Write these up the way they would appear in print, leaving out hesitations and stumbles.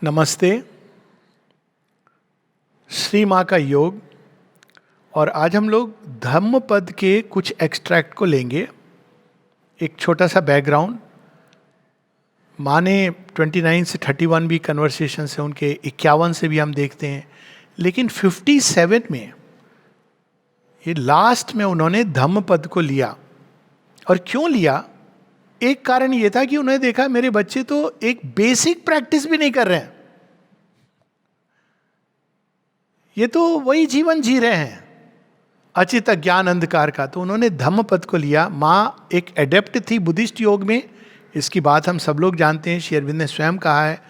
नमस्ते। श्री माँ का योग। और आज हम लोग धम्मपद के कुछ एक्सट्रैक्ट को लेंगे। एक छोटा सा बैकग्राउंड। माँ ने 29 से 31 भी कन्वर्सेशन है उनके, 51 से भी हम देखते हैं, लेकिन 57 में ये लास्ट में उन्होंने धम्मपद को लिया। और क्यों लिया? एक कारण ये था कि उन्होंने देखा मेरे बच्चे तो एक बेसिक प्रैक्टिस भी नहीं कर रहे हैं, ये तो वही जीवन जी रहे हैं अचित अज्ञान अंधकार का। तो उन्होंने धम्मपद को लिया। माँ एक एडेप्ट थी बुद्धिस्ट योग में, इसकी बात हम सब लोग जानते हैं, श्री अरविंद ने स्वयं कहा है,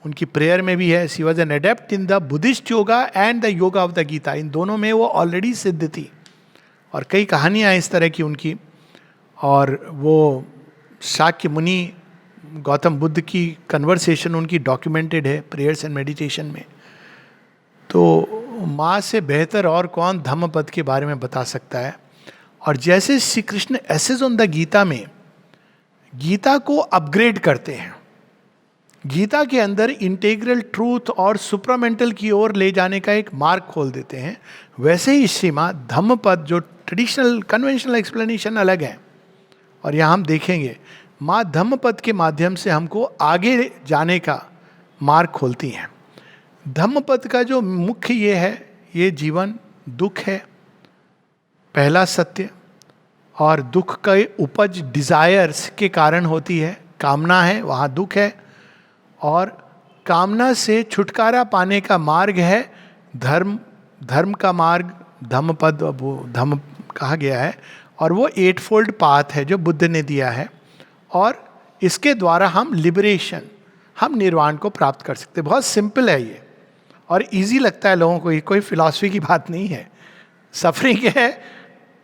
उनकी प्रेयर में भी है। She was an adept in the Buddhist yoga and the yoga of the Gita. इन दोनों में वो ऑलरेडी सिद्ध थी और कई कहानियाँ इस तरह की उनकी। और वो शाक्य मुनि गौतम बुद्ध की कन्वर्सेशन उनकी डॉक्यूमेंटेड है प्रेयर्स एंड मेडिटेशन में। तो माँ से बेहतर और कौन धम्मपद के बारे में बता सकता है। और जैसे Shri Krishna essays on the Gita में गीता को अपग्रेड करते हैं, गीता के अंदर इंटीग्रल ट्रूथ और सुप्रामेंटल की ओर ले जाने का एक मार्ग खोल देते हैं, वैसे ही श्री माँ धम्मपद जो ट्रेडिशनल कन्वेंशनल एक्सप्लेनेशन अलग है, और यहाँ हम देखेंगे माँ धम्मपद के माध्यम से हमको आगे जाने का मार्ग खोलती हैं। धम्मपद का जो मुख्य ये है, ये जीवन दुख है पहला सत्य, और दुख का उपज डिजायर्स के कारण होती है। कामना है, वहाँ दुख है, और कामना से छुटकारा पाने का मार्ग है धर्म। धर्म का मार्ग धम्मपद, वो धम्म कहा गया है, और वो 8फोल्ड पाथ है जो बुद्ध ने दिया है। और इसके द्वारा हम लिबरेशन, हम निर्वाण को प्राप्त कर सकते हैं। बहुत सिंपल है ये और इजी लगता है लोगों को, ये कोई फिलॉसफी की बात नहीं है। सफरिंग है,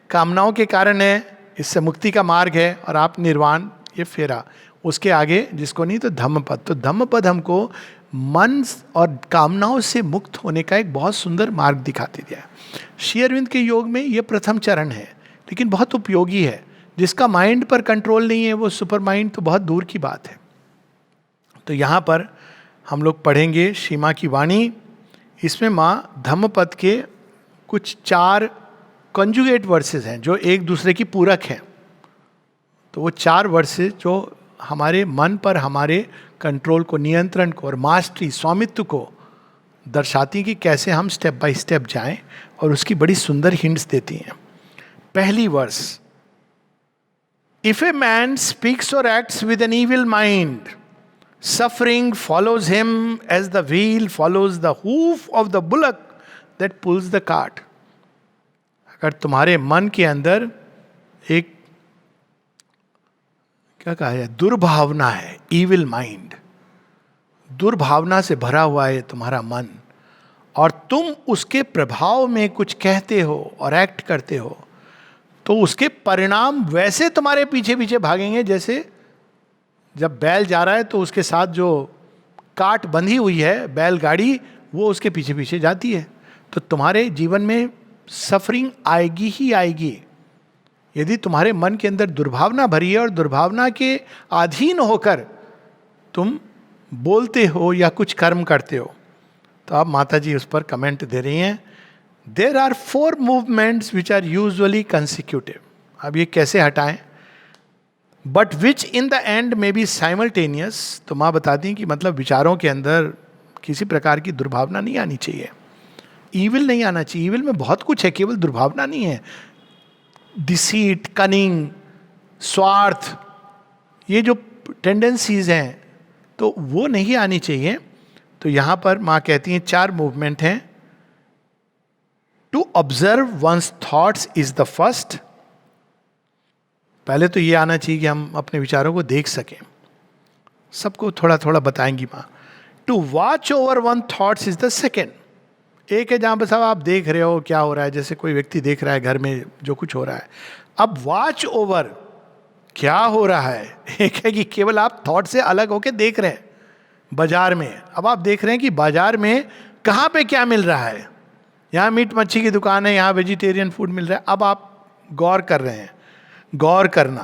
कामनाओं के कारण है, इससे मुक्ति का मार्ग है, और आप निर्वाण, ये फेरा। उसके आगे जिसको नहीं तो धम्मपद। तो धम्मपद हमको मन और कामनाओं से मुक्त होने का एक बहुत सुंदर मार्ग दिखाती दिया है। श्री अरविंद के योग में ये प्रथम चरण है, लेकिन बहुत उपयोगी है। जिसका माइंड पर कंट्रोल नहीं है, वो सुपर माइंड तो बहुत दूर की बात है। तो यहाँ पर हम लोग पढ़ेंगे श्री माँ की वाणी। इसमें माँ धम्मपद के कुछ 4 कंजुगेट वर्सेस हैं जो एक दूसरे की पूरक हैं। तो वो 4 वर्सेस जो हमारे मन पर हमारे कंट्रोल को, नियंत्रण को और मास्टरी, स्वामित्व को दर्शाती कि कैसे हम स्टेप बाय स्टेप जाएं, और उसकी बड़ी सुंदर हिंट्स देती हैं। पहली verse, if a man speaks और acts with an evil mind, suffering follows him as the wheel follows the hoof of the bullock that pulls the cart. अगर तुम्हारे मन के अंदर एक क्या कहा है, दुर्भावना है, evil mind, दुर्भावना से भरा हुआ है तुम्हारा मन, और तुम उसके प्रभाव में कुछ कहते हो और एक्ट करते हो, तो उसके परिणाम वैसे तुम्हारे पीछे पीछे भागेंगे जैसे जब बैल जा रहा है तो उसके साथ जो काट बंधी हुई है बैलगाड़ी, वो उसके पीछे पीछे जाती है। तो तुम्हारे जीवन में सफरिंग आएगी ही आएगी यदि तुम्हारे मन के अंदर दुर्भावना भरी है और दुर्भावना के अधीन होकर तुम बोलते हो या कुछ कर्म करते हो। तो अब माता जी उस पर कमेंट दे रही हैं, there are 4 movements which are usually consecutive. अब ये कैसे हटाएं? But which in the end में बी साइमल्टेनियस। तो माँ बताती हैं कि मतलब विचारों के अंदर किसी प्रकार की दुर्भावना नहीं आनी चाहिए, ईविल नहीं आना चाहिए। ईविल में बहुत कुछ है, केवल दुर्भावना नहीं है। डिसीट, कनिंग, स्वार्थ, ये जो टेंडेंसीज हैं तो वो नहीं आनी चाहिए। तो यहाँ पर माँ कहती हैं 4 मूवमेंट हैं। To observe one's thoughts is the first. पहले तो ये आना चाहिए कि हम अपने विचारों को देख सकें। सबको थोड़ा थोड़ा बताएंगी माँ। To watch over one thoughts is the second. एक है जहाँ पर साहब आप देख रहे हो क्या हो रहा है, जैसे कोई व्यक्ति देख रहा है घर में जो कुछ हो रहा है। अब वॉच ओवर क्या हो रहा है, एक है कि केवल आप थॉट से अलग होकर देख रहे हैं। बाजार में अब आप देख रहे हैं कि बाजार में कहाँ पे क्या मिल रहा है। यहाँ मीट मच्छी की दुकान है, यहाँ वेजिटेरियन फूड मिल रहा है। अब आप गौर कर रहे हैं। गौर करना।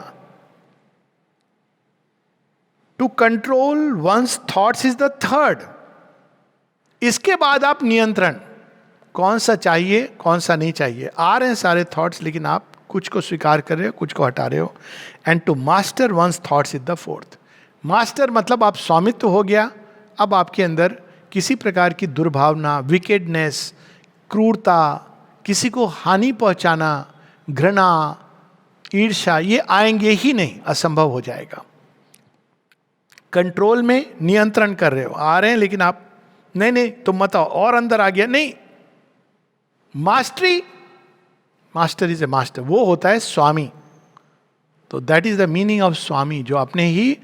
To control one's thoughts is the third. इसके बाद आप नियंत्रण, कौन सा चाहिए कौन सा नहीं चाहिए। आ रहे हैं सारे थॉट्स, लेकिन आप कुछ को स्वीकार कर रहे हो, कुछ को हटा रहे हो। And to master one's thoughts is the fourth. Master मतलब आप स्वामित्व हो गया, अब आपके अंदर किसी प्रकार की दुर्भावना, विकेडनेस, क्रूरता, किसी को हानि पहुंचाना, घृणा, ईर्ष्या, ये आएंगे ही नहीं, असंभव हो जाएगा। कंट्रोल में नियंत्रण कर रहे हो, आ रहे हैं लेकिन आप नहीं नहीं तुम मत आओ, और अंदर आ गया नहीं। Mastery, master is a master, वो होता है स्वामी। तो that is the meaning of swami, जो अपने ही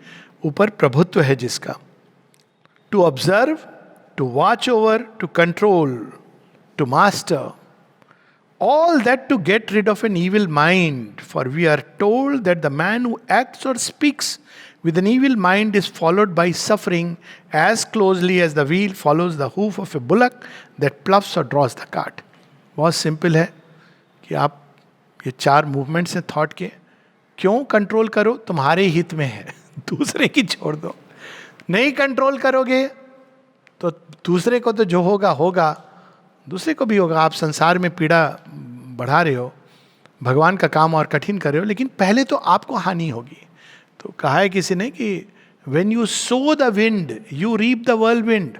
ऊपर प्रभुत्व है जिसका। To observe, to watch over, to control, to master, all that to get rid of an evil mind, for we are told that the man who acts or speaks with an evil mind is followed by suffering as closely as the wheel follows the hoof of a bullock that ploughs or draws the cart. बहुत simple है कि आप ये 4 movements हैं thought के, क्यों control करो, तुम्हारे हित में है, दूसरे की छोड़ दो। नहीं कंट्रोल करोगे तो दूसरे को तो जो होगा होगा, दूसरे को भी होगा। आप संसार में पीड़ा बढ़ा रहे हो, भगवान का काम और कठिन कर रहे हो, लेकिन पहले तो आपको हानि होगी। तो कहा है किसी ने कि when you sow the wind, you reap the whirlwind।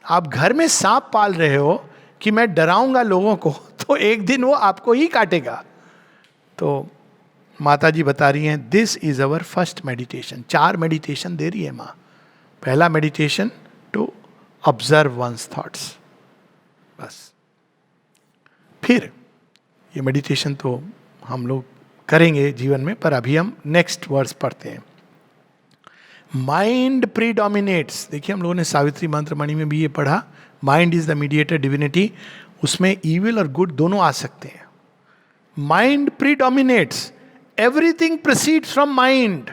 आप घर में सांप पाल रहे हो कि मैं डराऊंगा लोगों को, तो एक दिन वो आपको ही काटेगा। तो माता जी बता रही हैं, this is our first meditation. 4 meditation दे रही है माँ। पहला meditation to observe one's thoughts, बस। फिर ये मेडिटेशन तो हम लोग करेंगे जीवन में, पर अभी हम नेक्स्ट वर्स पढ़ते हैं। माइंड प्रीडोमिनेट्स। देखिए हम लोगों ने सावित्री मंत्रमणि में भी ये पढ़ा, mind is the mediator divinity. उसमें ईविल और गुड दोनों आ सकते हैं। Mind predominates, everything proceeds from mind.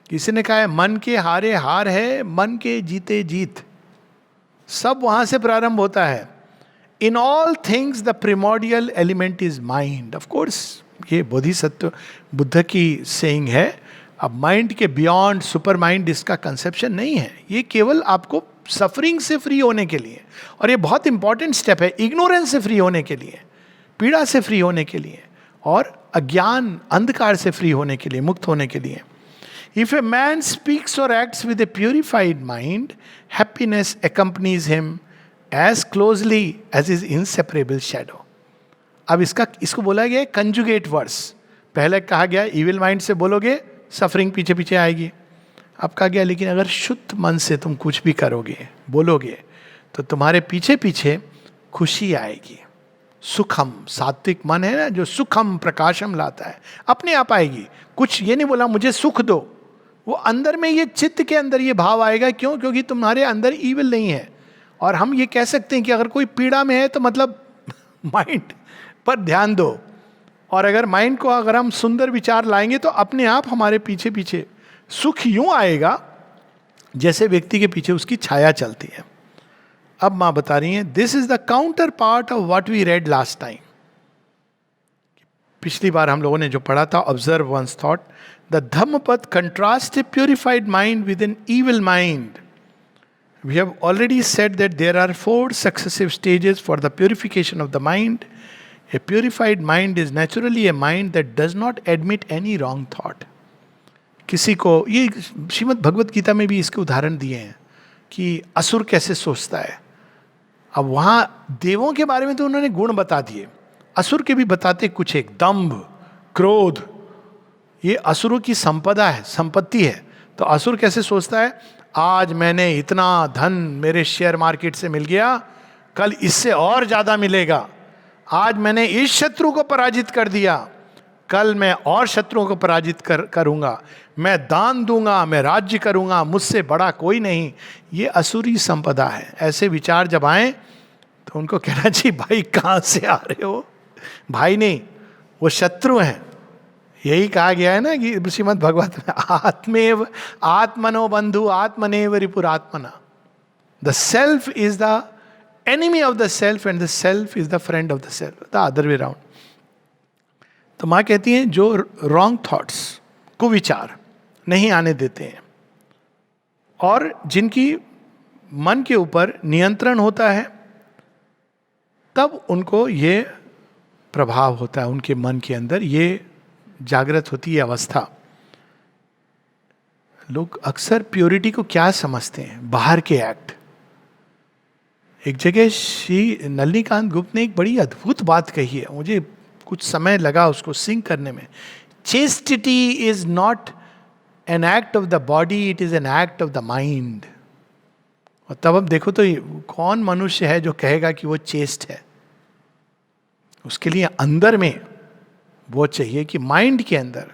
किसी ने कहा है मन के हारे हार है, मन के जीते जीत, सब वहां से प्रारंभ होता है। In all things the primordial element is mind. Of course ये बोधिसत्व बुद्ध की सेइंग है। अब माइंड के बियॉन्ड सुपर माइंड इसका कंसेप्शन नहीं है, ये केवल आपको सफरिंग से फ्री होने के लिए, और ये बहुत इंपॉर्टेंट स्टेप है, इग्नोरेंस से फ्री होने के लिए, पीड़ा से फ्री होने के लिए, और अज्ञान अंधकार से फ्री होने के लिए, मुक्त होने के लिए। If a man speaks or acts with a purified mind, happiness accompanies him as closely as his inseparable shadow. अब इसको बोला गया है कंजुगेट वर्स। पहले कहा गया इविल माइंड से बोलोगे सफरिंग पीछे पीछे आएगी। अब कहा गया लेकिन अगर शुद्ध मन से तुम कुछ भी करोगे, बोलोगे, तो तुम्हारे पीछे पीछे खुशी आएगी। सुखम, सात्विक मन है ना जो सुखम प्रकाशम लाता है, अपने आप आएगी। कुछ ये नहीं बोला मुझे सुख दो, वो अंदर में ये चित्त के अंदर ये भाव आएगा। क्यों? क्योंकि तुम्हारे अंदर ईविल नहीं है। और हम ये कह सकते हैं कि अगर कोई पीड़ा में है तो मतलब माइंड पर ध्यान दो, और अगर माइंड को अगर हम सुंदर विचार लाएंगे तो अपने आप हमारे पीछे पीछे सुख यूं आएगा जैसे व्यक्ति के पीछे उसकी छाया चलती है। अब मां बता रही हैं, this is the counterpart of what we read last time. पिछली बार हम लोगों ने जो पढ़ा था, observe one's thought, the Dhammapada contrast a purified mind with an evil mind. We have already said that there are 4 successive stages for the purification of the mind. A purified mind is naturally a mind that does not admit any wrong thought. किसी को, ये श्रीमद् भगवत गीता में भी इसके उदाहरण दिए हैं कि असुर कैसे सोचता है। अब वहाँ देवों के बारे में तो उन्होंने गुण बता दिए, असुर के भी बताते कुछ एक, दंभ, क्रोध, ये असुरों की संपदा है, संपत्ति है। तो असुर कैसे सोचता है, आज मैंने इतना धन मेरे शेयर मार्केट से मिल गया, कल इससे और ज्यादा मिलेगा। आज मैंने इस शत्रु को पराजित कर दिया, कल मैं और शत्रुओं को पराजित करूंगा। मैं दान दूंगा, मैं राज्य करूंगा, मुझसे बड़ा कोई नहीं। ये असुरी संपदा है। ऐसे विचार जब आए तो उनको कहना चाहिए, भाई कहाँ से आ रहे हो? भाई नहीं, वो शत्रु हैं। यही कहा गया है ना कि श्रीमद् भगवत में, आत्मेव आत्मनो बंधु आत्मनेव रिपुरात्मना। The self is the enemy of the self and the self is the friend of the self, the other way round. तो माँ कहती हैं जो रॉन्ग थॉट्स, कुविचार नहीं आने देते हैं, और जिनकी मन के ऊपर नियंत्रण होता है तब उनको ये प्रभाव होता है, उनके मन के अंदर ये जागृत होती है अवस्था। लोग अक्सर प्योरिटी को क्या समझते हैं? बाहर के एक्ट। एक जगह श्री नलिनीकांत गुप्त ने एक बड़ी अद्भुत बात कही है, मुझे कुछ समय लगा उसको सिंक करने में। Chastity is not an act of the body, it is an act of the mind. और तब अब देखो तो कौन मनुष्य है जो कहेगा कि वो चेस्ट है? उसके लिए अंदर में वो चाहिए कि माइंड के अंदर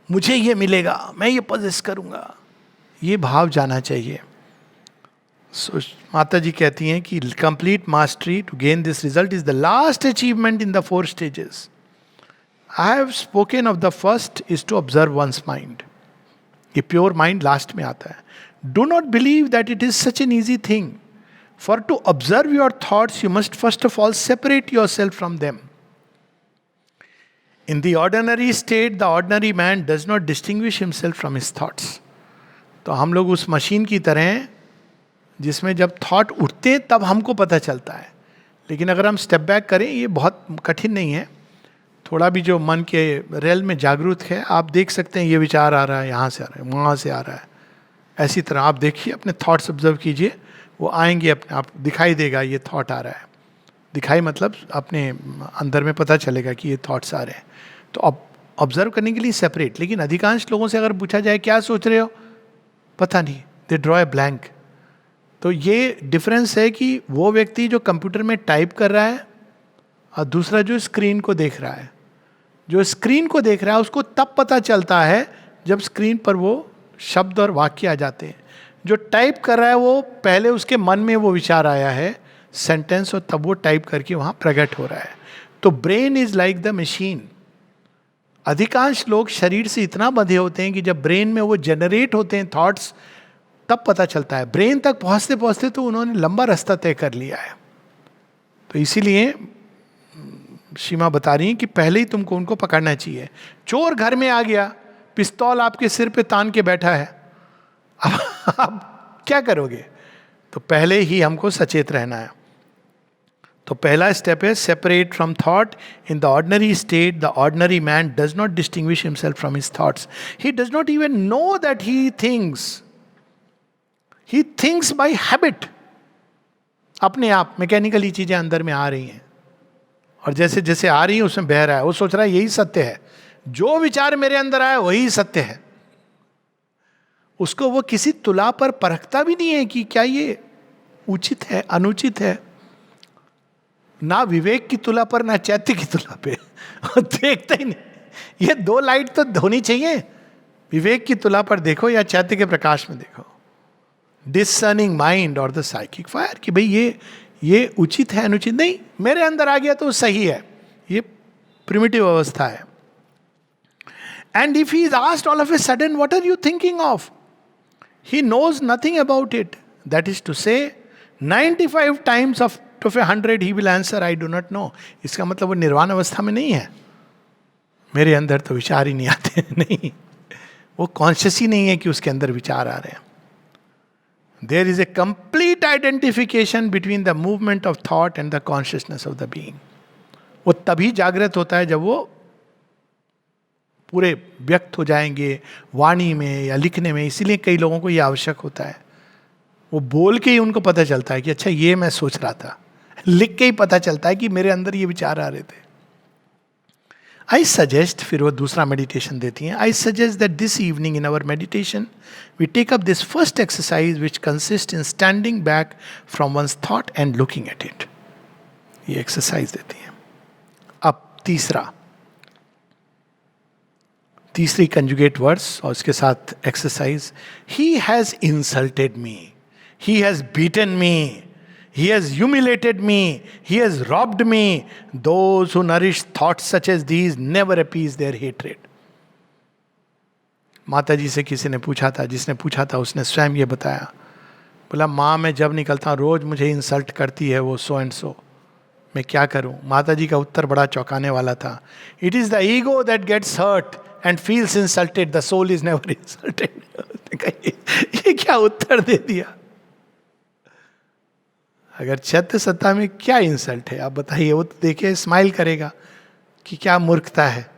मुझे ये मिलेगा, मैं ये पोजेस करूंगा, ये भाव जाना चाहिए। माता जी कहती हैं कि complete mastery to gain this result is the last achievement in the 4 stages. I have spoken of the first is to observe one's mind. ये प्योर माइंड लास्ट में आता है। Do not believe that it is such an easy thing, for to observe your thoughts you must first of all separate yourself from them. In the ordinary state, the ordinary man does not distinguish himself from his thoughts. तो हम लोग उस machine की तरह हैं जिसमें जब thought उठते हैं तब हमको पता चलता है। लेकिन अगर हम स्टेप बैक करें, ये बहुत कठिन नहीं है। थोड़ा भी जो मन के रेल में जागरूक है, आप देख सकते हैं ये विचार आ रहा है, यहाँ से आ रहा है, वहाँ से आ रहा है। ऐसी तरह आप देखिए, अपने थॉट्स ऑब्जर्व कीजिए, वो आएंगे अपने आप, दिखाई देगा ये थॉट आ रहा है। दिखाई मतलब अपने अंदर में पता चलेगा कि ये थॉट्स आ रहे हैं। तो अब ऑब्जर्व करने के लिए सेपरेट। लेकिन अधिकांश लोगों से अगर पूछा जाए क्या सोच रहे हो, पता नहीं, दे ड्रॉ ए ब्लैंक। तो ये डिफरेंस है कि वो व्यक्ति जो कंप्यूटर में टाइप कर रहा है और दूसरा जो स्क्रीन को देख रहा है। जो स्क्रीन को देख रहा है उसको तब पता चलता है जब स्क्रीन पर वो शब्द और वाक्य आ जाते हैं। जो टाइप कर रहा है वो पहले उसके मन में वो विचार आया है सेंटेंस, और तब वो टाइप करके वहाँ प्रकट हो रहा है। तो brain is like the machine. अधिकांश लोग शरीर से इतना बंधे होते हैं कि जब ब्रेन में वो जनरेट होते हैं थॉट्स, तब पता चलता है। ब्रेन तक पहुंचते पहुंचते तो उन्होंने लंबा रास्ता तय कर लिया है। तो इसीलिए सीमा बता रही है कि पहले ही तुमको उनको पकड़ना चाहिए। चोर घर में आ गया, पिस्तौल आपके सिर पे तान के बैठा है, अब आप क्या करोगे? तो पहले ही हमको सचेत रहना है। तो पहला स्टेप है separate from thought. In the ordinary state the ordinary man does not distinguish himself from his thoughts. He does not even know that he thinks by habit. अपने आप मैकेनिकली चीजें अंदर में आ रही हैं और जैसे जैसे आ रही है उसमें बह रहा है। वो सोच रहा है यही सत्य है, जो विचार मेरे अंदर आया वही सत्य है। उसको वो किसी तुला पर परखता भी नहीं है कि क्या ये उचित है, अनुचित है। ना विवेक की तुला पर, ना चैत्य की तुला पे देखता ही नहीं। ये 2 लाइट तो होनी चाहिए, विवेक की तुला पर देखो या चैत्य के प्रकाश में देखो। डिसर्निंग माइंड और द साइकिक फायर, कि भाई ये उचित है, अनुचित नहीं, मेरे अंदर आ गया तो सही है। ये प्रिमिटिव अवस्था है। And if he is asked all of a sudden what are you thinking of, he knows nothing about it. That is to say 95 times of 100 he will answer I do not know. इसका मतलब वो निर्वाण अवस्था में नहीं है, मेरे अंदर तो विचार ही नहीं आते नहीं, वो कॉन्शियस ही नहीं है कि उसके अंदर विचार आ रहे हैं। There is a complete identification between the movement of thought and the consciousness of the being. वो तभी जागृत होता है जब वो पूरे व्यक्त हो जाएंगे वाणी में या लिखने में। इसीलिए कई लोगों को ये आवश्यक होता है, वो बोल के ही उनको पता चलता है कि अच्छा ये मैं सोच रहा था, लिख के ही पता चलता है कि मेरे अंदर ये विचार आ रहे थे। आई सजेस्ट, फिर वो दूसरा मेडिटेशन देती हैं। I suggest that this evening in our meditation we take up this first exercise which consist in standing back from one's thought and looking at it. ये एक्सरसाइज देती हैं। अब तीसरी कंजुगेट वर्ड्स और उसके साथ exercise. He has insulted me, he has beaten me, he has humiliated me, he has robbed me. Those who nourish thoughts such as these never appease their hatred. माता जी से किसी ने पूछा था, जिसने पूछा था उसने स्वयं ये बताया, बोला माँ मैं जब निकलता हूँ रोज मुझे इंसल्ट करती है वो सो एंड सो, मैं क्या करूँ? माता जी का उत्तर बड़ा चौंकाने वाला था। It is the ego that gets hurt and feels insulted, the soul is never insulted. ये क्या उत्तर दे दिया? अगर छत्र सत्ता में क्या इंसल्ट है आप बताइए? वो तो देखे स्माइल करेगा कि क्या मूर्खता है,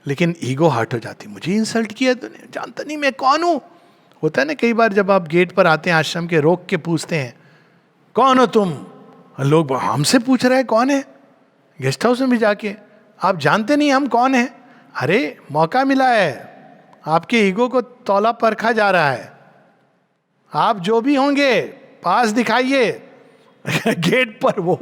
लेकिन ईगो हर्ट हो जाती, मुझे इंसल्ट किया तूने, जानता नहीं मैं कौन हूं। होता है ना कई बार जब आप गेट पर आते हैं आश्रम के, रोक के पूछते हैं कौन हो तुम, लोग हमसे पूछ रहे हैं कौन है, गेस्ट हाउस में भी जाके आप जानते नहीं हम कौन है। अरे मौका मिला है, आपके ईगो को तौला परखा जा रहा है, आप जो भी होंगे पास दिखाइए। गेट पर वो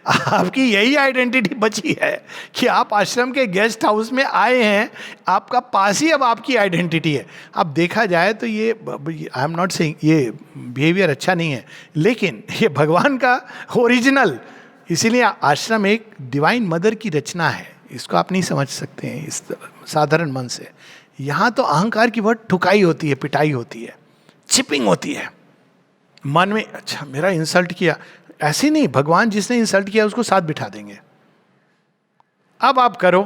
आपकी यही आइडेंटिटी बची है कि आप आश्रम के गेस्ट हाउस में आए हैं, आपका पास ही अब आपकी आइडेंटिटी है। अब देखा जाए तो ये, आई एम नॉट सेइंग ये बिहेवियर अच्छा नहीं है, लेकिन ये भगवान का ओरिजिनल, इसीलिए आश्रम एक डिवाइन मदर की रचना है, इसको आप नहीं समझ सकते हैं इस साधारण मन से। यहाँ तो अहंकार की बहुत ठुकाई होती है, पिटाई होती है, चिपिंग होती है मन में। अच्छा मेरा इंसल्ट किया, ऐसे नहीं, भगवान जिसने इंसल्ट किया उसको साथ बिठा देंगे। अब आप करो,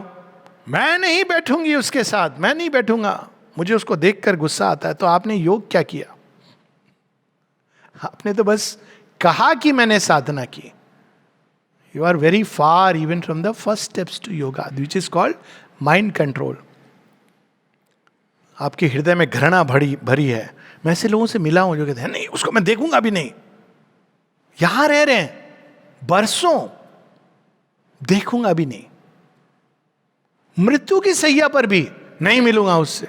मैं नहीं बैठूंगी उसके साथ, मैं नहीं बैठूंगा, मुझे उसको देखकर गुस्सा आता है। तो आपने योग क्या किया? आपने तो बस कहा कि मैंने साधना की। You are very far even from the first steps to yoga which is called mind control. आपके हृदय में घृणा भरी है। मैं ऐसे लोगों से मिला हूं जो कहते हैं नहीं उसको मैं देखूंगा भी नहीं, यहां रह रहे हैं बरसों, देखूंगा भी नहीं, मृत्यु की सैया पर भी नहीं मिलूंगा उससे।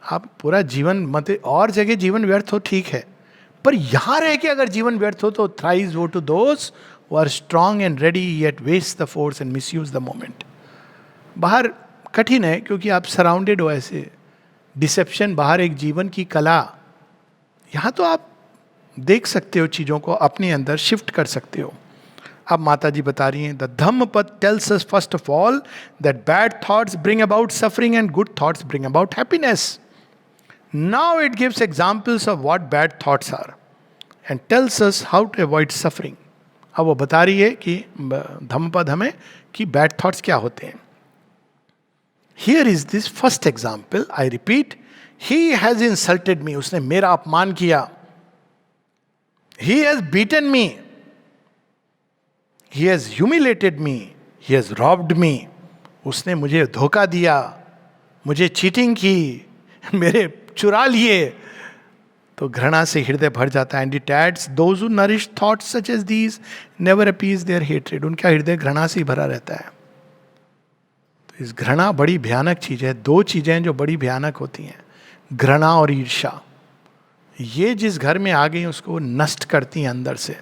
आप पूरा जीवन मत, और जगह जीवन व्यर्थ हो ठीक है, पर यहां रह के अगर जीवन व्यर्थ हो तो thrice woe to those who are strong and ready yet waste the force and misuse the moment. बाहर कठिन है क्योंकि आप सराउंडेड हो ऐसे डिसेप्शन, बाहर एक जीवन की कला, यहां तो आप देख सकते हो चीजों को, अपने अंदर शिफ्ट कर सकते हो। अब माता जी बता रही हैं, the Dhammapada tells us first of all that bad thoughts bring about suffering and good thoughts bring about happiness. Now it gives examples of what bad thoughts are and tells us how to avoid suffering. अब वो बता रही है कि धम्मपद हमें कि bad thoughts क्या होते हैं। Here is this first example, I repeat, he has insulted me, उसने मेरा अपमान किया, he has beaten me, he has humiliated me, he has robbed me, उसने मुझे धोखा दिया, मुझे चीटिंग की, मेरे चुरा लिए। तो घृणा से हृदय भर जाता है। And it adds, those who nourish thoughts such as these never appease their hatred, उनका हृदय घृणा से ही भरा रहता है। इस घृणा बड़ी भयानक चीज है। दो चीजें जो बड़ी भयानक होती हैं, घृणा और ईर्ष्या, ये जिस घर में आ गई उसको नष्ट करती हैं अंदर से।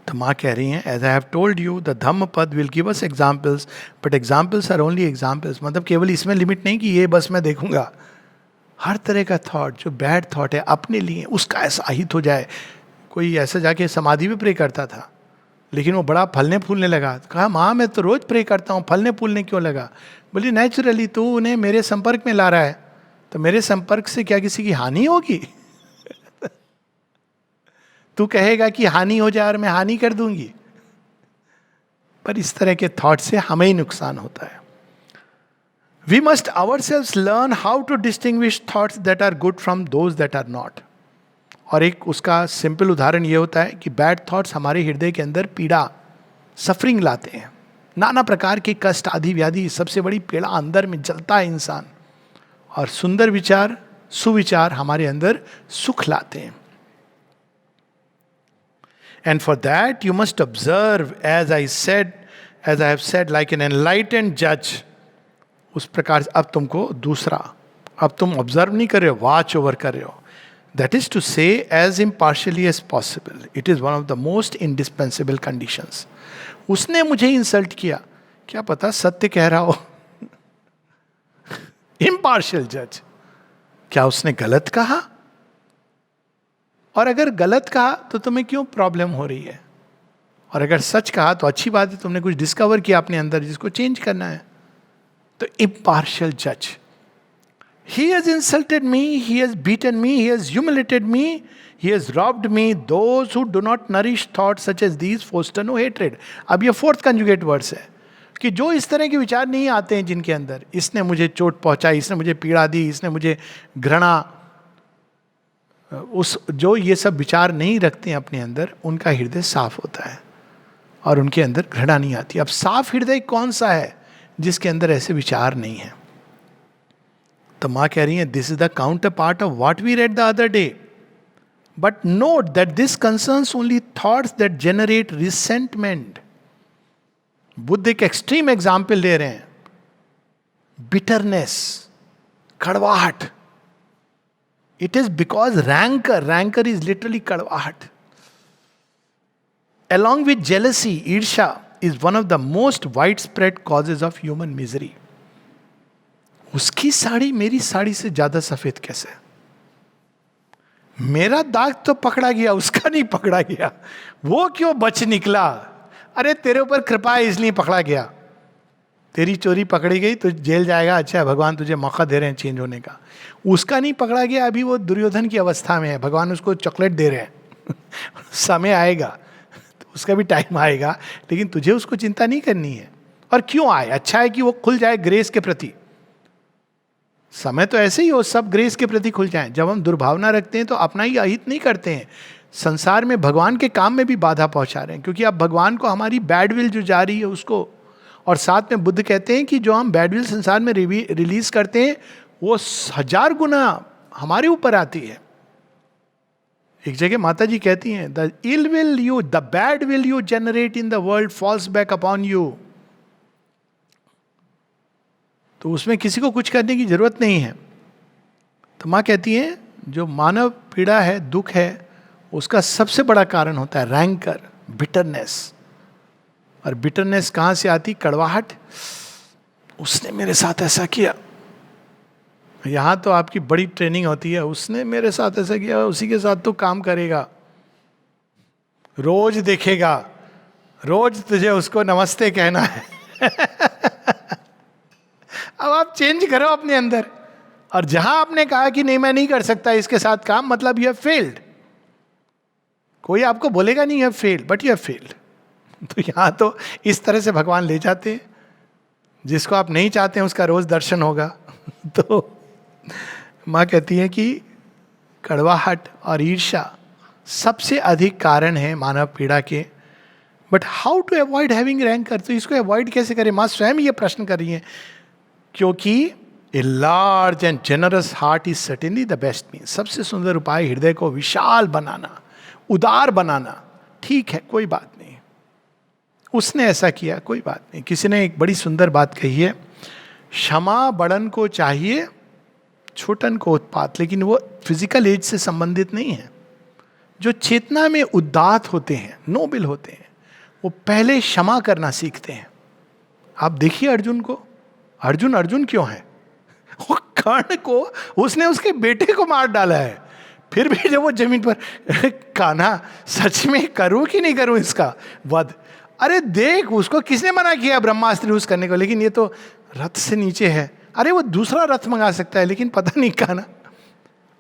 तो माँ कह रही हैं, as I have told you the Dhammapada will give us examples, but examples are only examples. मतलब केवल इसमें लिमिट नहीं कि ये बस मैं देखूंगा, हर तरह का थॉट जो बैड थॉट है अपने लिए उसका ऐसा अहित हो जाए। कोई ऐसा जाके समाधि में प्रे करता था, लेकिन वो बड़ा फलने फूलने लगा। कहा माँ मैं तो रोज प्रे करता हूँ, फलने फूलने क्यों लगा? बोली नेचुरली तू उन्हें मेरे संपर्क में ला रहा है, तो मेरे संपर्क से क्या किसी की हानि होगी? तू कहेगा कि हानि हो जाए और मैं हानि कर दूंगी। पर इस तरह के थॉट से हमें ही नुकसान होता है। We must ourselves learn how to distinguish thoughts that are good from those that are not. और एक उसका सिंपल उदाहरण ये होता है कि बैड थॉट्स हमारे हृदय के अंदर पीड़ा, सफरिंग लाते हैं, नाना प्रकार के कष्ट आदि व्याधि, सबसे बड़ी पीड़ा अंदर में जलता है इंसान। और सुंदर विचार, सुविचार हमारे अंदर सुख लाते हैं। And for that you must observe as I have said like an enlightened जज। उस प्रकार से अब तुमको दूसरा, अब तुम ऑब्जर्व नहीं कर रहे हो, वॉच ओवर कर रहे हो। That is to say, as impartially as possible. It is one of the most indispensable conditions. उसने मुझे इंसल्ट किया, क्या पता सत्य कह रहा हो। इम्पार्शियल जज, क्या उसने गलत कहा? और अगर गलत कहा तो तुम्हें क्यों प्रॉब्लम हो रही है? और अगर सच कहा तो अच्छी बात है, तुमने कुछ डिस्कवर किया अपने अंदर जिसको चेंज करना है। तो इम्पार्शियल जज, he has insulted me, he has beaten me, he has humiliated me, he has robbed me. Those who do not nourish thoughts such as these foster no hatred. अब ये फोर्थ कंजुगेट वर्ड्स है कि जो इस तरह के विचार नहीं आते हैं जिनके अंदर, इसने मुझे चोट पहुंचाई, इसने मुझे पीड़ा दी, इसने मुझे घृणा उस जो ये सब विचार नहीं रखते हैं अपने अंदर, उनका हृदय साफ होता है और उनके अंदर घृणा नहीं आती। अब साफ हृदय कौन सा है? जिसके अंदर ऐसे विचार नहीं है। तो माँ कह रही है, this is the counterpart of what we read the other day, but note that this concerns only thoughts that generate resentment. Buddha एक एक्सट्रीम एग्जाम्पल दे रहे हैं, बिटरनेस, कड़वाहट। It is because rancour is literally कड़वाहट। Along with jealousy, ईर्ष्या is one of the most widespread causes of human misery. उसकी साड़ी मेरी साड़ी से ज्यादा सफेद कैसे? मेरा दाग तो पकड़ा गया, उसका नहीं पकड़ा गया। वो क्यों बच निकला? अरे तेरे ऊपर कृपा है इसलिए पकड़ा गया। तेरी चोरी पकड़ी गई तो जेल जाएगा, अच्छा है भगवान तुझे मौका दे रहे हैं चेंज होने का। उसका नहीं पकड़ा गया, अभी वो दुर्योधन की अवस्था में है, भगवान उसको चॉकलेट दे रहे हैं समय आएगा, उसका भी टाइम आएगा, लेकिन तुझे उसको चिंता नहीं करनी है। और क्यों आए? अच्छा है कि वो खुल जाए ग्रेस के प्रति। समय तो ऐसे ही हो, सब ग्रेस के प्रति खुल जाएं। जब हम दुर्भावना रखते हैं तो अपना ही अहित नहीं करते हैं, संसार में भगवान के काम में भी बाधा पहुंचा रहे हैं। क्योंकि अब भगवान को हमारी बैड विल जो जा रही है उसको, और साथ में बुद्ध कहते हैं कि जो हम बैड विल संसार में रिलीज करते हैं वो 1000 गुना हमारे ऊपर आती है। एक जगह माता जी कहती हैं, the ill will you, the bad will you generate in the world falls back upon you. तो उसमें किसी को कुछ करने की जरूरत नहीं है। तो माँ कहती है जो मानव पीड़ा है, दुख है, उसका सबसे बड़ा कारण होता है रैंकर, बिटरनेस। और बिटरनेस कहाँ से आती? कड़वाहट। उसने मेरे साथ ऐसा किया। यहाँ तो आपकी बड़ी ट्रेनिंग होती है, उसने मेरे साथ ऐसा किया, उसी के साथ तो काम करेगा, रोज देखेगा, रोज तुझे उसको नमस्ते कहना है अब आप चेंज करो अपने अंदर। और जहां आपने कहा कि नहीं मैं नहीं कर सकता इसके साथ काम, मतलब यू हैव फेल्ड। कोई आपको बोलेगा नहीं you have failed, but you have failed. तो यहां तो इस तरह से भगवान ले जाते हैं, जिसको आप नहीं चाहते हैं उसका रोज दर्शन होगा तो माँ कहती है कि कड़वाहट और ईर्ष्या सबसे अधिक कारण है मानव पीड़ा के। But how to avoid having rancour? तो इसको अवॉइड कैसे करें? माँ स्वयं ये प्रश्न कर रही है, क्योंकि ए large and generous heart is certainly the best means. सबसे सुंदर उपाय हृदय को विशाल बनाना, उदार बनाना। ठीक है, कोई बात नहीं, उसने ऐसा किया, कोई बात नहीं। किसी ने एक बड़ी सुंदर बात कही है, क्षमा बड़न को चाहिए, छोटन को उत्पात। लेकिन वो फिजिकल एज से संबंधित नहीं है। जो चेतना में उदात होते हैं, नोबल होते हैं, वो पहले क्षमा करना सीखते हैं। आप देखिए अर्जुन को, अर्जुन क्यों है? वो कर्ण को उसने उसके बेटे को मार डाला है, फिर भी जब वो जमीन पर कान्हा सच में करूं कि नहीं करूं इसका वध? अरे देख, उसको किसने मना किया ब्रह्मास्त्र यूज करने को? लेकिन ये तो रथ से नीचे है। अरे वो दूसरा रथ मंगा सकता है, लेकिन पता नहीं कान्हा,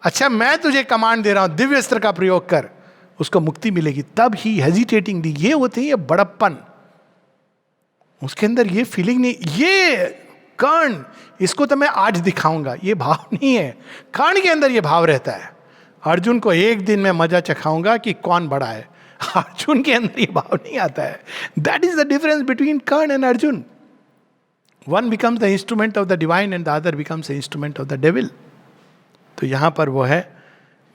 अच्छा मैं तुझे कमांड दे रहा हूं, दिव्य अस्त्र का प्रयोग कर, उसको मुक्ति मिलेगी। तब ही हेजिटेटिंग, ये होते हैं ये बड़प्पन, उसके अंदर ये फीलिंग नहीं, ये कर्ण इसको तो मैं आज दिखाऊंगा, ये भाव नहीं है। कर्ण के अंदर ये भाव रहता है, अर्जुन को एक दिन में मजा चखाऊंगा कि कौन बड़ा है। अर्जुन के अंदर ये भाव नहीं आता है। That is the difference between Karna and Arjuna. One becomes the instrument of the divine and the other becomes the instrument of the devil. तो यहां पर वो है।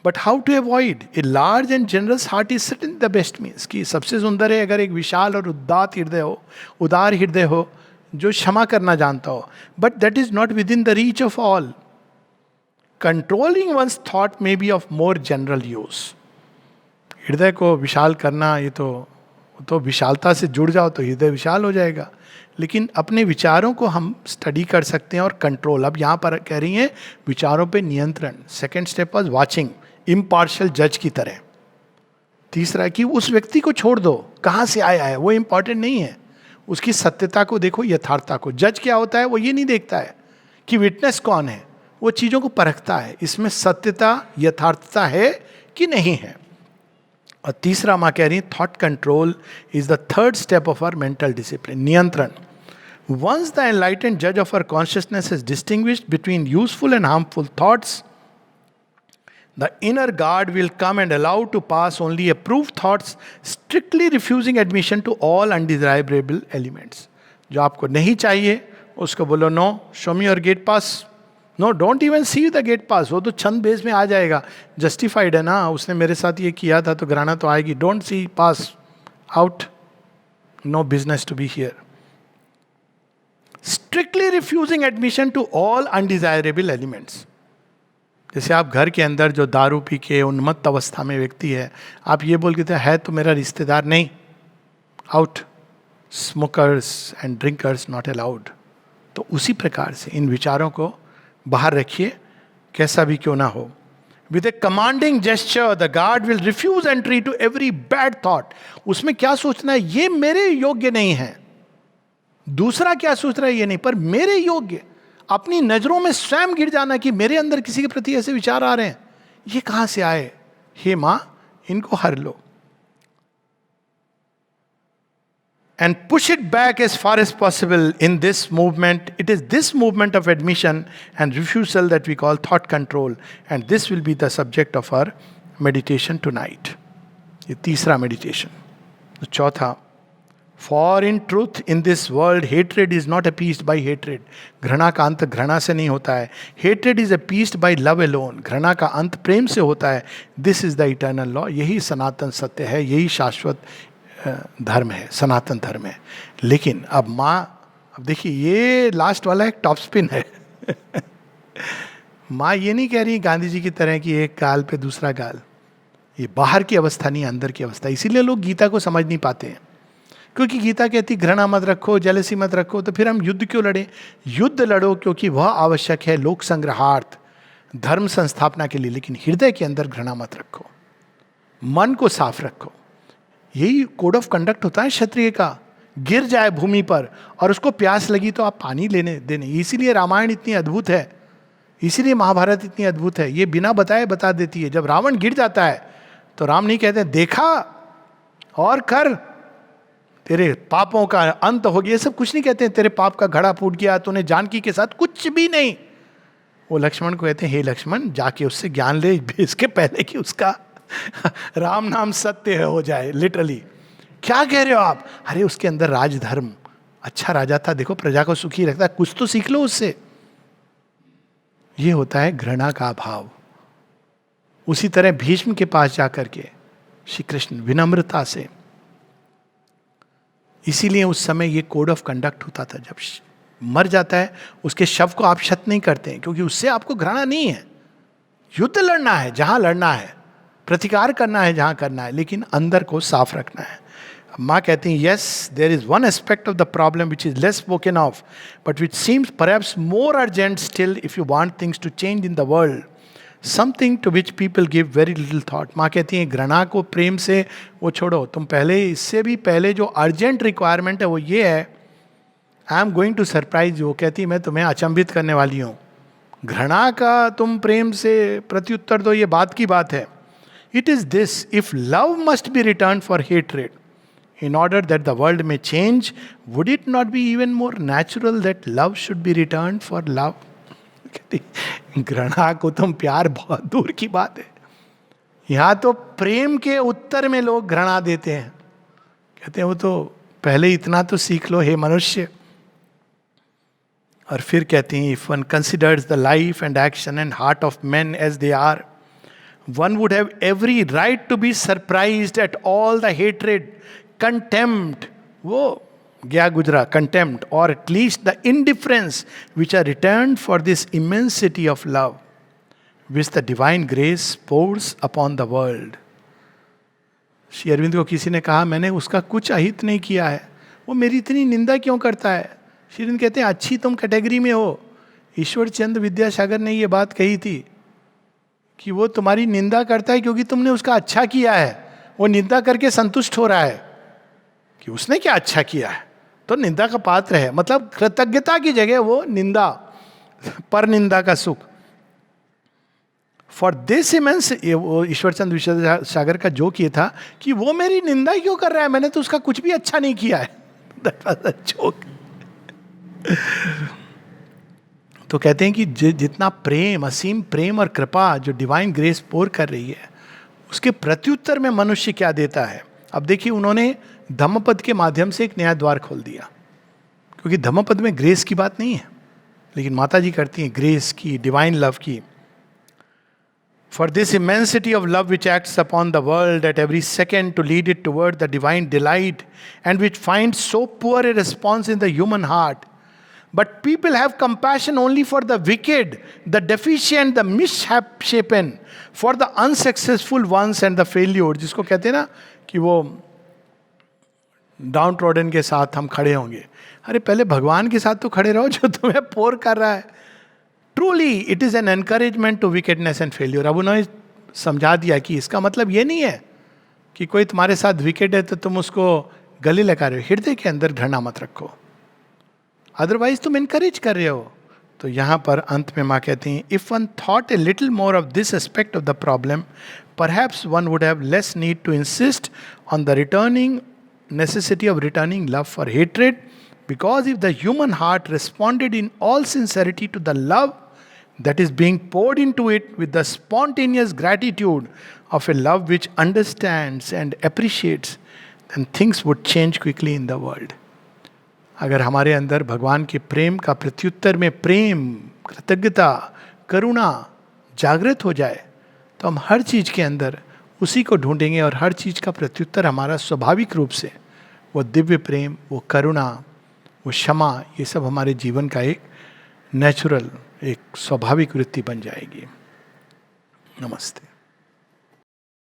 But how to avoid? A large and generous heart is certain the best means कि सबसे सुंदर है अगर एक विशाल और उदात हृदय हो, उदार हृदय हो, जो क्षमा करना जानता हो। But that is not within the reach of all. Controlling one's thought may be of more general use. हृदय को विशाल करना, ये तो विशालता से जुड़ जाओ तो हृदय विशाल हो जाएगा। लेकिन अपने विचारों को हम स्टडी कर सकते हैं और कंट्रोल। अब यहाँ पर कह रही हैं विचारों पे नियंत्रण। Second step was watching, impartial जज की तरह। तीसरा कि उस व्यक्ति को छोड़ दो, कहाँ से आया है वो इंपॉर्टेंट नहीं है, उसकी सत्यता को देखो, यथार्थता को। जज क्या होता है? वो ये नहीं देखता है कि विटनेस कौन है, वो चीज़ों को परखता है, इसमें सत्यता यथार्थता है कि नहीं है। और तीसरा माँ कह रही है thought control is the third step of our mental discipline, नियंत्रण। वंस द एनलाइटेंड जज of our consciousness is distinguished between useful and harmful thoughts, The inner guard will come and allow to pass only approved thoughts, strictly refusing admission to all undesirable elements. जो आपको नहीं चाहिए उसको बोलो no, show me your gate pass. No, don't even see the gate pass. वो तो छंद base में आ जाएगा, जस्टिफाइड है ना, उसने मेरे साथ ये किया था तो घृणा तो आएगी. Don't see, pass out, no business to be here. Strictly refusing admission to all undesirable elements. जैसे आप घर के अंदर जो दारू पी के उन्मत्त अवस्था में व्यक्ति है, आप ये बोल के है तो मेरा रिश्तेदार नहीं, out. Smokers and drinkers not allowed. तो उसी प्रकार से इन विचारों को बाहर रखिए, कैसा भी क्यों ना हो. With a commanding gesture the guard will refuse entry to every bad thought. उसमें क्या सोचना है, ये मेरे योग्य नहीं है. दूसरा क्या सोच रहा है ये नहीं, पर मेरे योग्य. अपनी नजरों में स्वयं गिर जाना कि मेरे अंदर किसी के प्रति ऐसे विचार आ रहे हैं, ये कहां से आए. हे मां, इनको हर लो. And push it back as far as possible in this movement. It is this movement of admission and refusal that we call thought control. And this will be the subject of our meditation tonight. ये तीसरा meditation. तो चौथा, for in truth in this world hatred is not appeased by hatred. घृणा का अंत घृणा से नहीं होता है. Hatred is appeased by love alone. घृणा का अंत प्रेम से होता है. This is the eternal law. यही सनातन सत्य है, यही शाश्वत धर्म है, सनातन धर्म है. लेकिन अब अब देखिए, ये लास्ट वाला एक टॉप स्पिन है. माँ ये नहीं कह रही गांधी जी की तरह कि एक गाल पे दूसरा गाल. ये बाहर की अवस्था नहीं, अंदर की अवस्था. इसीलिए लोग गीता को समझ नहीं पाते हैं, क्योंकि गीता कहती घृणा मत रखो, जेलसी मत रखो. तो फिर हम युद्ध क्यों लड़े. युद्ध लड़ो क्योंकि वह आवश्यक है लोक संग्रहार्थ, धर्म संस्थापना के लिए. लेकिन हृदय के अंदर घृणा मत रखो, मन को साफ रखो. यही कोड ऑफ कंडक्ट होता है क्षत्रिय का. गिर जाए भूमि पर और उसको प्यास लगी तो आप पानी लेने देने. इसीलिए रामायण इतनी अद्भुत है, इसीलिए महाभारत इतनी अद्भुत है. ये बिना बताए बता देती है. जब रावण गिर जाता है तो राम नहीं कहते देखा और कर, तेरे पापों का अंत हो गया. ये सब कुछ नहीं कहते हैं. तेरे पाप का घड़ा फूट गया, तूने जानकी के साथ कुछ भी नहीं. वो लक्ष्मण को कहते हैं, हे लक्ष्मण, जाके उससे ज्ञान ले, इसके पहले कि उसका राम नाम सत्य हो जाए. लिटरली क्या कह रहे हो आप. अरे उसके अंदर राजधर्म, अच्छा राजा था, देखो प्रजा को सुखी रखता, कुछ तो सीख लो उससे. ये होता है घृणा का भाव. उसी तरह भीष्म के पास जाकर के श्री कृष्ण विनम्रता से, इसीलिए उस समय ये कोड ऑफ कंडक्ट होता था. जब मर जाता है उसके शव को आप क्षत नहीं करते हैं, क्योंकि उससे आपको घृणा नहीं है. युद्ध लड़ना है जहां लड़ना है, प्रतिकार करना है जहां करना है, लेकिन अंदर को साफ रखना है. माँ कहती हैं, yes there is one aspect of the problem which is less spoken of but which seems perhaps more urgent still if you want things to change in the world, something to which people give very little thought. माँ कहती हैं घृणा को प्रेम से वो छोड़ो. तुम पहले, इससे भी पहले जो अर्जेंट रिक्वायरमेंट है वो ये है, I am going to surprise you. कहती है मैं तुम्हें अचंभित करने वाली हूँ. घृणा का तुम प्रेम से प्रत्युत्तर दो, ये बात की बात है. It is this, if love must be returned for hatred, in order that the world may change, would it not be even more natural that love should be returned for love? घृणा को तुम प्यार, बहुत दूर की बात है. यहां तो प्रेम के उत्तर में लोग घृणा देते हैं. कहते हैं वो तो पहले इतना तो सीख लो हे मनुष्य. और फिर कहते हैं, if one considers the life and action and heart of men as they are, one would have every right to be surprised at all the hatred, contempt, वो गया गुजरा, contempt, or at least the indifference which are returned for this immensity of love which the divine grace pours upon the world. Shri Arvind को किसी ने कहा, मैंने उसका कुछ अहित नहीं किया है, वो मेरी इतनी निंदा क्यों करता है. श्री अरविंद कहते हैं, अच्छी तुम कैटेगरी में हो. ईश्वर चंद्र विद्यासागर ने ये बात कही थी कि वो तुम्हारी निंदा करता है क्योंकि तुमने उसका अच्छा किया है. वो निंदा करके संतुष्ट हो रहा है कि उसने क्या अच्छा किया है, तो निंदा का पात्र है. मतलब कृतज्ञता की जगह वो निंदा, पर निंदा का सुख. फॉर दिस इमेंस, वो ईश्वरचंद विद्यासागर का जोक ये था कि वो मेरी निंदा क्यों कर रहा है, मैंने तो उसका कुछ भी अच्छा नहीं किया है. That was a joke. तो कहते हैं कि जितना प्रेम, असीम प्रेम और कृपा जो डिवाइन ग्रेस पोर कर रही है, उसके प्रत्युत्तर में मनुष्य क्या देता है. अब देखिए, उन्होंने धम्मपद के माध्यम से एक नया द्वार खोल दिया, क्योंकि धम्मपद में ग्रेस की बात नहीं है, लेकिन माता जी करती हैं ग्रेस की, डिवाइन लव की. For this immensity of love which acts upon the world at every second to lead it toward the divine delight, and which finds so poor a response in the human heart. But people have compassion only for the wicked, the deficient, the misshapen, for the unsuccessful ones and the failure. जिसको कहते हैं ना कि वो down trodden के साथ हम खड़े होंगे. अरे पहले भगवान के साथ तो खड़े रहो जो तुम्हें पोर कर रहा है. Truly it is an encouragement to wickedness and failure. अब उन्होंने समझा दिया कि इसका मतलब ये नहीं है कि कोई तुम्हारे साथ विकेट है तो तुम उसको गले लगा रहे हो. हृदय के अंदर घृणा मत रखो, अदरवाइज तुम इनकरेज कर रहे हो. तो यहाँ पर अंत में माँ कहती हैं, if one thought a little more of this aspect of the problem, perhaps one would have less need to insist on the returning necessity of returning love for hatred, because if the human heart responded in all sincerity to the love that is being poured into it with the spontaneous gratitude of a love which understands and appreciates, then things would change quickly in the world. अगर हमारे अंदर भगवान के प्रेम का प्रत्युत्तर में प्रेम, कृतज्ञता, करुणा जागृत हो जाए, तो हम हर चीज के अंदर उसी को ढूंढेंगे, और हर चीज का प्रत्युत्तर हमारा स्वाभाविक रूप से वो दिव्य प्रेम, वो करुणा, वो क्षमा, ये सब हमारे जीवन का एक नेचुरल, एक स्वाभाविक वृत्ति बन जाएगी. नमस्ते.